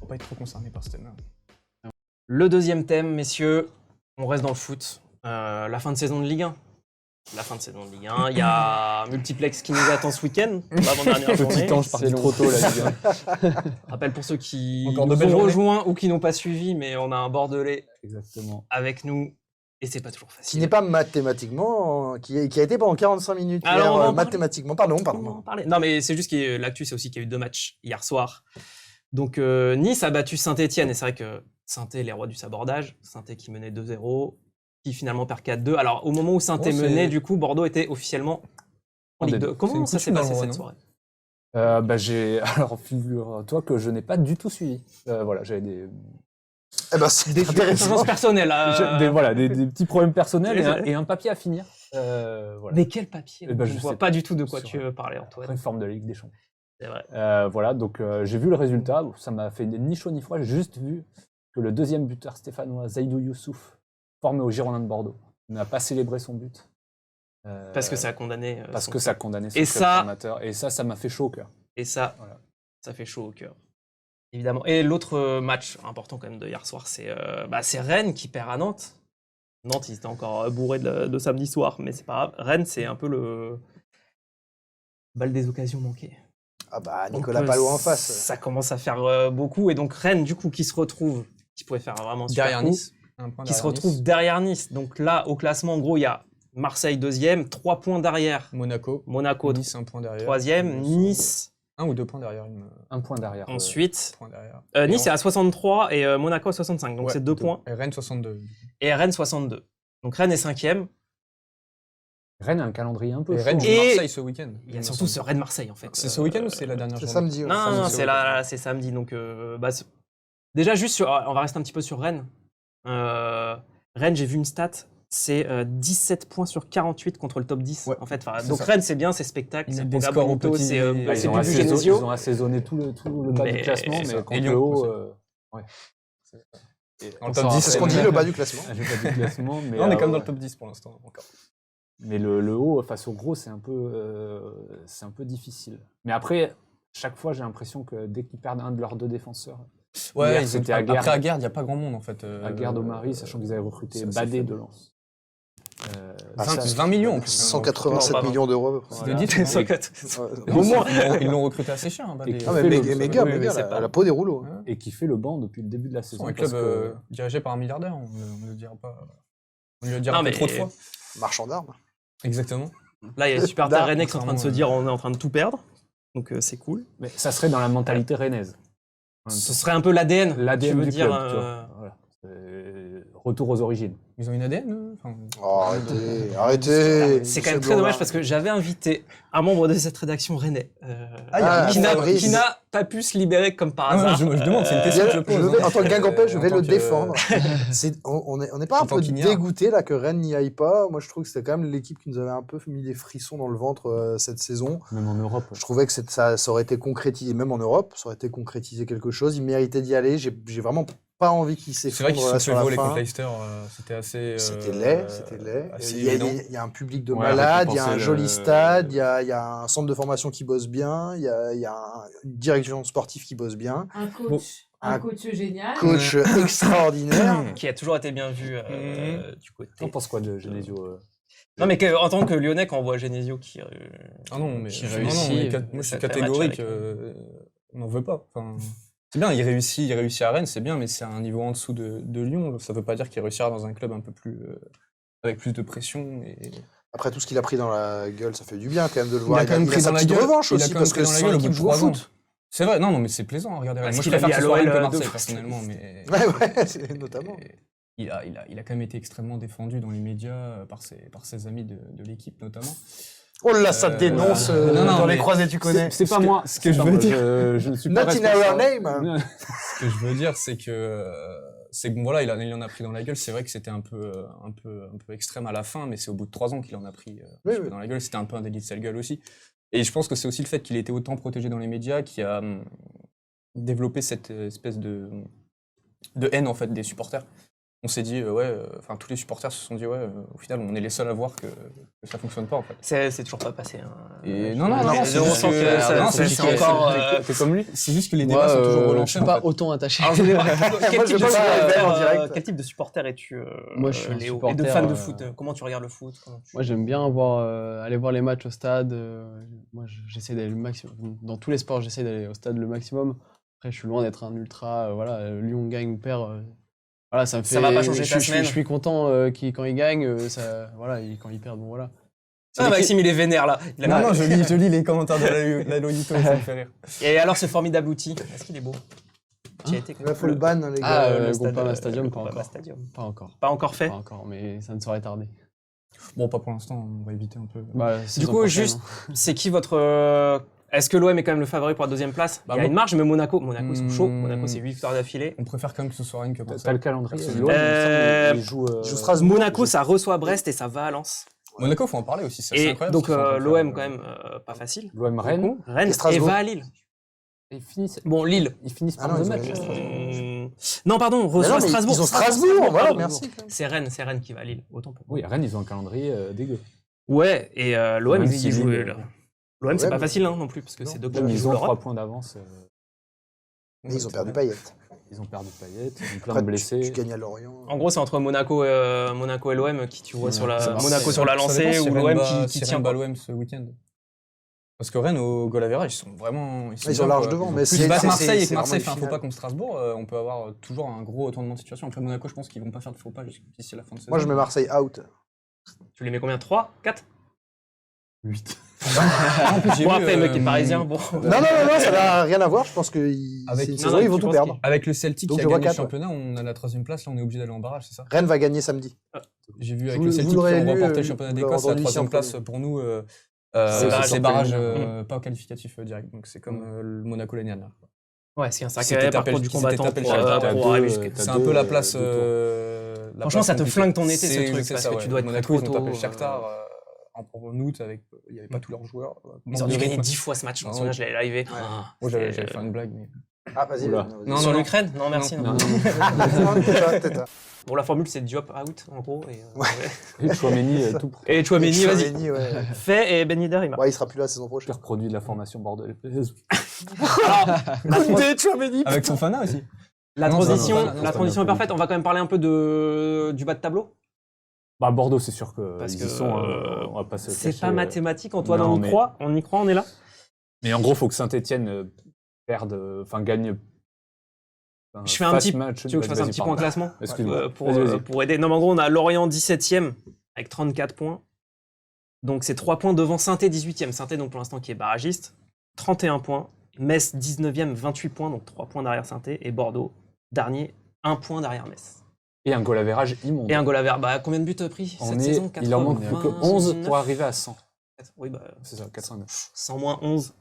Faut pas être trop concerné par ce thème. Le deuxième thème, messieurs, on reste dans le foot. La fin de saison de Ligue 1. La fin de saison de Ligue 1. Il y a Multiplex qui nous attend ce week-end, l'avant-dernière journée. Petit ange parti trop tôt, la Ligue 1. Rappel pour ceux qui Encore de nous belles ont journées. rejoints ou qui n'ont pas suivi, mais on a un Bordelais Exactement. avec nous et c'est pas toujours Qui facile. n'est pas mathématiquement, qui a été pendant 45 minutes Alors, hier, on va en parler. mathématiquement. Pardon. On va en parler. Non, mais c'est juste que l'actu, c'est aussi qu'il y a eu 2 matchs hier soir. Donc, Nice a battu Saint-Etienne. Et c'est vrai que Saint-Etienne est les rois du sabordage. Saint-Etienne qui menait 2-0, qui finalement perd 4-2. Alors, au moment où Saint-Etienne menait, du coup, Bordeaux était officiellement en Ligue 2. Comment ça s'est passé cette soirée? Alors, figure-toi que je n'ai pas du tout suivi. Voilà, j'avais des C'est Des expériences personnelles. des petits problèmes personnels et un papier à finir. Voilà. Mais quel papier? Eh ben, Je je vois sais pas du tout de quoi Sur, tu veux parler, Antoine. Réforme de la Ligue des Champions. C'est vrai. Voilà, donc j'ai vu le résultat. Bon, ça m'a fait ni chaud ni froid. J'ai juste vu que le deuxième buteur stéphanois, Zaidou Youssouf, formé au Girondins de Bordeaux, n'a pas célébré son but. Parce que ça a condamné. Parce son que ça a club. condamné son Et club ça- formateur. Et ça m'a fait chaud au cœur. Et ça, Voilà. ça fait chaud au cœur. Évidemment. Et l'autre match important quand même de hier soir, c'est Rennes qui perd à Nantes. Nantes, ils étaient encore bourrés de samedi soir, mais c'est pas grave. Rennes, c'est un peu le bal des occasions manquées. Ah bah, Donc, Nicolas Palot en face. Ça commence à faire beaucoup. Et donc Rennes, du coup, qui se retrouve, qui pourrait faire vraiment super Derrière coup, Nice. Un point qui se derrière retrouve Nice. derrière Nice. Donc là, au classement, en gros, il y a Marseille deuxième, 3 points derrière. Monaco. Monaco Nice, un point derrière. troisième, Nice 1 ou 2 points derrière. Un point derrière. ensuite. Point derrière. Nice est à 63 et Monaco à 65, donc Ouais, c'est 2 points. Et Rennes 62. Et Rennes 62. Donc Rennes est 5e. Rennes a un calendrier un peu Et chaud. Rennes joue Et- Marseille ce week-end. Il y a surtout ce Rennes-Marseille en fait. C'est ce week-end ou c'est la dernière C'est journée samedi. ouais. Non, Samedi, non, c'est c'est au week-end. c'est samedi. Donc déjà juste sur, on va rester un petit peu sur Rennes. Rennes, j'ai vu une stat, c'est 17 points sur 48 contre le top 10. Ouais, en fait, c'est donc ça. Rennes, c'est bien, c'est spectacle, Ils c'est mettent des Boga scores au Bonito, petit- c'est Ah, Ils c'est ont Bubu assaisonné- Genesio. ils ont assaisonné tout le bas Mais- du classement, et mais ça. contre Et le Lyon haut. aussi. Dans le top 10, C'est ce qu'on dit, le bas du classement. Le bas du classement, mais Non, on est quand même dans ouais. le top 10 pour l'instant. Encore. Mais le haut face au gros, c'est un peu difficile. Mais après, chaque fois, j'ai l'impression que dès qu'ils perdent un de leurs 2 défenseurs, Ouais, Hier, ils c'était ont- à Guerre. après à Guerre, il n'y a pas grand monde en fait. à Garde au Mari, sachant qu'ils avaient recruté ça, c'est Badé faible. de Lens. 20 millions en plus. 187 Non, pas millions d'euros à peu près. C'est des titres, hein. Au moins. Ils l'ont recruté assez cher. Hein, Et Badé. qui Ah, fait mais le- méga, oui, méga, c'est la, pas- la peau des rouleaux. Hein. Et qui fait le banc depuis le début de la saison. Un parce club que- dirigé par un milliardaire, on ne le dira pas. On ne le dira Non, pas mais- trop de fois. Marchand d'armes. Exactement. Là, il y a les supporters D'art, rennais qui sont en train de se dire on est en train de tout perdre. Donc c'est cool. Mais ça serait dans la mentalité rennaise. Ce serait un peu l'ADN. L'ADN tu veux du dire, club, tu vois. Voilà. Retour aux origines. Ils ont une ADN enfin, Oh, arrêtez. C'est quand même très dommage parce que j'avais invité un membre de cette rédaction rennais Ah, qui n'a Fabrice. pas pu se libérer comme par Ah, hasard. je demande, c'est une question que je pose. En tant que Guingampais, je vais En le tant que- défendre. On n'est pas En un tant peu qu'Ignard. dégoûté là que Rennes n'y aille pas. Moi, je trouve que c'était quand même l'équipe qui nous avait un peu mis des frissons dans le ventre cette saison. Même en Europe. Je trouvais que ça aurait été concrétisé, même en Europe, ça aurait été concrétisé quelque chose. Ils méritaient d'y aller. J'ai vraiment pas envie qu'ils C'est vrai qu'ils s'effondrent se sont sur fait la voler fin. contre Leicester. C'était assez. C'était laid, c'était laid. assez Il y évident. a un public de Ouais, malades, il y a un récompenser joli le- stade, il y a un centre de formation qui bosse bien, il y a une direction sportive qui bosse bien, Un coach, Bon. un coach génial. coach extraordinaire. Qui a toujours été bien vu du côté. T'en penses quoi de Genesio Non, mais en tant que Lyonnais, quand on voit Genesio qui. Ah non, mais qui non, réussit, non, moi je suis ça fait catégorique. match avec- On n'en veut pas. Enfin, c'est bien, il réussit à Rennes, c'est bien, mais c'est à un niveau en dessous de Lyon. Ça ne veut pas dire qu'il réussira dans un club un peu plus avec plus de pression. Et... Après tout ce qu'il a pris dans la gueule, ça fait du bien quand même de le Il voir. a quand même pris sa dans la petite gueule. revanche Il a aussi quand même parce pris que dans la son gueule au équipe bout de joue au 3 ans. foot. C'est vrai, non, mais c'est plaisant à regarder. Parce Moi, je qu'il a préfère mis que à ce soit Rennes l'OL que de Marseille, fou. personnellement. Mais... Ouais, c'est notamment. Et il a quand même été extrêmement défendu dans les médias par ses amis de l'équipe, notamment. Oh là, ça te dénonce non, dans les mais croisés, tu connais. C'est pas moi. ce que je veux dire. Je ne suis pas Not in our responsable. name. Ce que je veux dire, c'est que bon, voilà, il en a pris dans la gueule. C'est vrai que c'était un peu extrême à la fin, mais c'est au bout de 3 ans qu'il en a pris Oui, dans la gueule. C'était un peu un délit de sale gueule aussi. Et je pense que c'est aussi le fait qu'il ait été autant protégé dans les médias qui a développé cette espèce de haine en fait des supporters. on s'est dit, enfin, tous les supporters se sont dit, au final, on est les seuls à voir que ça fonctionne pas, en fait. C'est toujours pas passé. Hein. Et non, c'est juste que c'est encore. T'es comme lui. C'est juste que les débats sont toujours Je relancés. suis pas en fait. autant attaché. Alors, je voulais voir, Moi, je vais pas sur les verts en direct. quel type de supporter es-tu, Moi, je suis un Léo, et supporter, de fan de foot. Comment tu regardes le foot? Moi, j'aime bien aller voir les matchs au stade. Moi, j'essaie d'aller le maximum. Dans tous les sports, j'essaie d'aller au stade le maximum. Après, je suis loin d'être un ultra. Lyon gagne ou perd. Voilà, ça me fait. Ça va pas changer ta je semaine. suis content quand il gagne. Quand il perd, bon voilà. Ah, Maxime, il est vénère là. Il a Non, pas- non, je lis les commentaires de la Lolito, ça me fait rire. Et alors, ce formidable outil, est-ce qu'il est beau? Tu as été Il faut le ban, les gars. Le stade, Groupama Stadium, pas Groupama encore. Stadium. Pas encore. Pas encore fait. Pas encore, mais ça ne saurait tarder. Bon, pas pour l'instant, on va éviter un peu. Bah, saison coup, prochaine, juste- hein. C'est qui votre. Est-ce que l'OM est quand même le favori pour la deuxième place? Bah, Il y a moi- une marge, mais Monaco ils sont chauds. Monaco, c'est 8 victoires d'affilée. On préfère quand même que ce soit Rennes que T'as Marseille. le calendrier. Absolument. L'OM, il me semble, il joue. Il joue Strasbourg. Monaco, ça reçoit Brest et ça va à Lens. Monaco, faut en parler aussi, c'est Et incroyable. donc, ce qu'ils sont en train de l'OM, faire. quand même, pas facile. L'OM Rennes. Rennes Et et Strasbourg. va à Lille. Ils finissent. Bon, Lille. Ils finissent Ah par non, deux ils ont matchs. gagné. Non, pardon, Mais reçoit non, mais Strasbourg. Ils ont Strasbourg, voilà, pardon. merci. quand même. C'est Rennes qui va à Lille. Autant pour moi. Oui, Rennes, ils ont un calendrier dégueu. Ouais, et l'OM, Même ils si jouent. Lille, L'OM, c'est ouais, pas mais- facile hein, non plus, parce que Non. c'est deux clubs qui Ils jouent ont 3 l'Europe. points d'avance. Mais ils ont perdu Payet. Ils ont perdu Payet, ils ont plein Après, de blessés. tu gagnes à Lorient. En gros, c'est entre Monaco et l'OM qui tu vois sur la. ça va. Monaco sur la Ça dépend lancée si ou Rennes l'OM bat- qui si tient Rennes bat pas. l'OM ce week-end. Parce que Rennes, au goal average, ils sont vraiment. Ils sont bien, large quoi. devant, mais Plus c'est- battre c'est- Marseille et c'est que Marseille vraiment fait un une faux pas finale. contre Strasbourg, on peut avoir toujours un gros retournement de situation. Après Monaco, je pense qu'ils vont pas faire de faux pas jusqu'à la fin de saison. Moi, je mets Marseille out. Tu les mets combien? 3 4 8. En plus, j'ai Bon, vu, après, le mec est parisien. Bon. Non, ça n'a rien à voir. Je pense que Avec- c'est une Non, saison, non, ils vont tu tout penses perdre. Avec le Celtic Donc, qui a je vois gagné le quatre, ouais. championnat, on a la 3ème place, là on est obligé d'aller en barrage, c'est ça? Rennes va gagner samedi. J'ai vu avec Vous- le vous Celtic qui l'aurez ont lu, remporté le championnat vous d'Écosse, l'aurez la lu ici en 3ème place premier. pour nous, barrages c'est en barrage premier. pas qualificatif direct, donc c'est comme le Monaco l'année dernière. Ouais, c'est un S'était sacré tapé parcours le- du s'était combattant tapé le pour Shakhtar. arriver jusqu'à. T'as C'est un deux- peu la place. deux tours. la Franchement, place ça te compliquée. flingue ton été, ce C'est- truc, c'est parce ça, que ouais. tu dois être Monaco, ils très ont tapé le tôt, Shakhtar en août, avec il n'y avait pas tous leurs joueurs. Ils ont dû gagner 10 fois ce match. Je me Ah, souviens, ouais. je l'avais livé. Moi j'avais fait une blague, mais. Ah, vas-y. Oula. vas-y. Non, Sur non. l'Ukraine? Non, merci. Non, non. Non, tais-toi. Bon, la formule, c'est Diop out, en gros. Et Chouameni, tout Et Chouameni, vas-y. Chouameni, ouais. Fait, et Ben Yedder, il marque. Ouais, il sera plus là la saison prochaine. pire produit de la formation bordelaise. Avec son Fana aussi. La Non, transition, non, la transition est parfaite. On va quand même parler un peu du bas de tableau. Bah, Bordeaux, c'est sûr qu'ils Parce y que, sont. On va pas se C'est cacher. pas mathématique, Antoine, non, on y mais- croit, on est là. Mais en gros, il faut que Saint-Etienne perde, enfin gagne. Je fais un fasse petit- match. Tu veux que je fasse un Vas-y, petit point pardon. classement Excuse-moi. pour Vas-y. aider. Non, mais en gros, on a Lorient 17e avec 34 points. Donc, c'est 3 points devant Saint-Étienne 18e. Saint-Étienne, donc pour l'instant, qui est barragiste, 31 points. Metz 19e, 28 points, donc 3 points derrière Saint-Étienne. Et Bordeaux, dernier, 1 point derrière Metz. Et un goal average immonde. Et un goal à verre. Bah, combien de buts pris cette saison? Il en manque plus que 11 pour arriver à 100. Oui, bah, C'est ça, 89. 100 moins 11.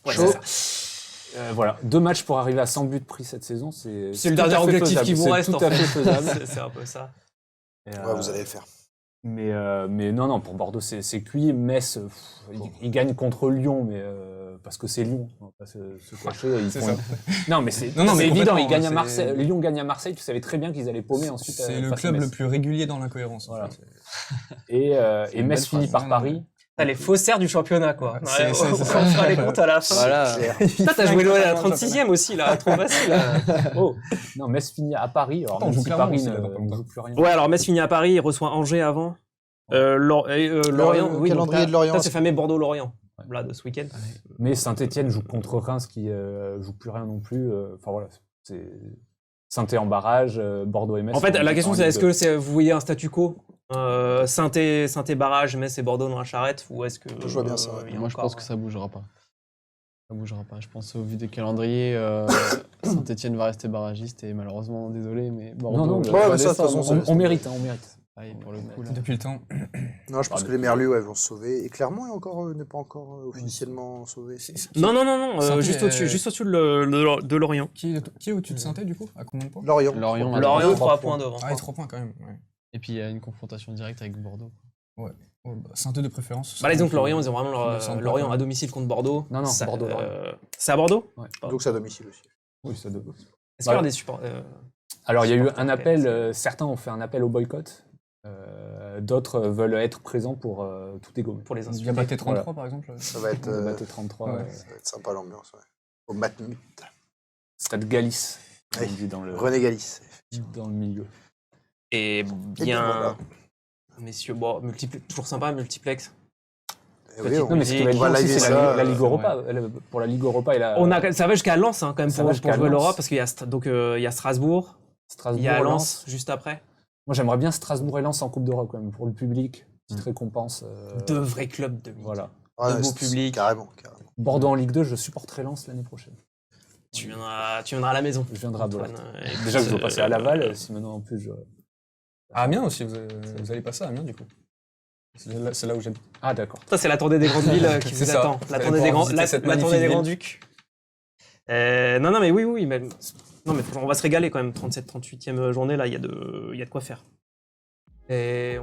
Ouais, Chaud. c'est ça. Voilà, 2 matchs pour arriver à 100 buts pris cette saison, c'est C'est le tout à dernier fait objectif faisable. qui vous C'est reste, tout en à fait. fait faisable. C'est un peu ça. Et, Ouais, vous allez le faire. Mais non, pour Bordeaux, c'est cuit. Metz, ils gagnent contre Lyon, mais parce que c'est Lyon. On va pas se cacher. Ils C'est font- ça. Non, mais c'est Non, non, mais c'est évident. complètement, Ils gagnent à c'est- Marseille. Lyon gagne à Marseille. Tu savais très bien qu'ils allaient paumer ensuite. C'est le face à club Metz. le plus régulier dans l'incohérence. en Voilà. fait. Et une Metz belle finit phrase. par Non, non, Paris. T'as les faussaires du championnat, quoi. C'est- Ouais, c'est- on c'est ça. fera les comptes à la fin. Voilà. Putain, t'as joué l'OL à la 36e aussi, là. Trop facile. Oh Non, Metz finit à Paris. Alors, Attends, on même joue si Clermont Paris aussi, ne là, dans pas ne longtemps. joue plus rien. Ouais, alors Metz finit à Paris, il reçoit Angers avant. Lorient, Le oui. calendrier donc de Lorient, Ça, c'est fameux Bordeaux-Lorient, là, de ce week-end. Mais Saint-Etienne joue contre Reims qui joue plus rien non plus. Enfin voilà, c'est Saint-Étienne en barrage, Bordeaux et Metz. En fait, la question, en c'est Ligue est-ce 2. que vous voyez un statu quo Saint-Étienne barrage, Metz et Bordeaux dans la charrette, ou est-ce que Je vois bien ça, ouais. il y a Moi, je encore, pense que ça bougera pas. Ça bougera pas. Je pense au vu des calendriers, Saint-Etienne va rester barragiste et malheureusement, désolé, mais Bordeaux. Non, va ouais, mais ça, de toute descendre. façon, on mérite, on mérite. Pareil, pour le coup, là. Depuis le temps. Non, je pense Ah, que les Merlus vont se sauver. Et Clermont n'est pas encore officiellement sauvé. Non, Saint-Étienne juste est- au-dessus de Lorient. Qui est au-dessus de Saint-Étienne, du coup? À combien de points? Lorient. Lorient, a Lorient, 3 3 points devant. Ah, et 3 points quand même. Ouais. Et puis il y a une confrontation directe avec Bordeaux. Oh, bah, Saint-Étienne de préférence. Bah, disons que Lorient, ils ont vraiment Ils descendent pas, Lorient quand à même. domicile contre Bordeaux. Non, Ça, Bordeaux. c'est à Bordeaux Ouais. Donc c'est à domicile aussi. Oui, ça doit. Est-ce qu'il y aura des supports Alors, il y a eu supporters un PLS. appel, certains ont fait un appel au boycott, d'autres veulent être présents pour tout dégommer. Pour les Il y a insulter. Baté 33 par exemple. Ça va être, On a battu 33, ouais. ça va être sympa l'ambiance. Ouais. Au Matmut. Stade Galice, comme Oui. on dit dans René Galis. le milieu. Et bien, bien, voilà. messieurs, bon, toujours sympa, multiplex. Eh Petite on- Non, mais ce qui va On être va bien aussi, liver c'est ça, la Ligue c'est Europa. Pour la Ligue Europa et la Ça va jusqu'à Lens quand même Ça pour va jusqu'à jouer Lens. l'Europe parce qu'il y a il y a Strasbourg, Strasbourg, il y a Lens. Lens juste après. Moi, j'aimerais bien Strasbourg et Lens en Coupe d'Europe quand même, pour le public. Petite Mm. récompense. Deux vrais clubs de Ligue. Voilà. Ah, de beau c'est- public. Carrément. Bordeaux en Ligue 2, je supporterai Lens l'année prochaine. Tu viendras à la maison. Je viendrai à Bollard. Antoine. Déjà que je dois passer à Laval, si maintenant en plus je... À Amiens aussi, vous allez passer à Amiens du coup. C'est là où j'habite. Ah d'accord. Ça, c'est la tournée des grandes villes qui C'est vous ça. attend. Vous La allez tournée des pouvoir grands, visiter cette la tournée magnifique des ville. Grands-Ducs. Non, mais mais, non, mais on va se régaler quand même. 37, 38e journée, là, il y a de quoi faire. Et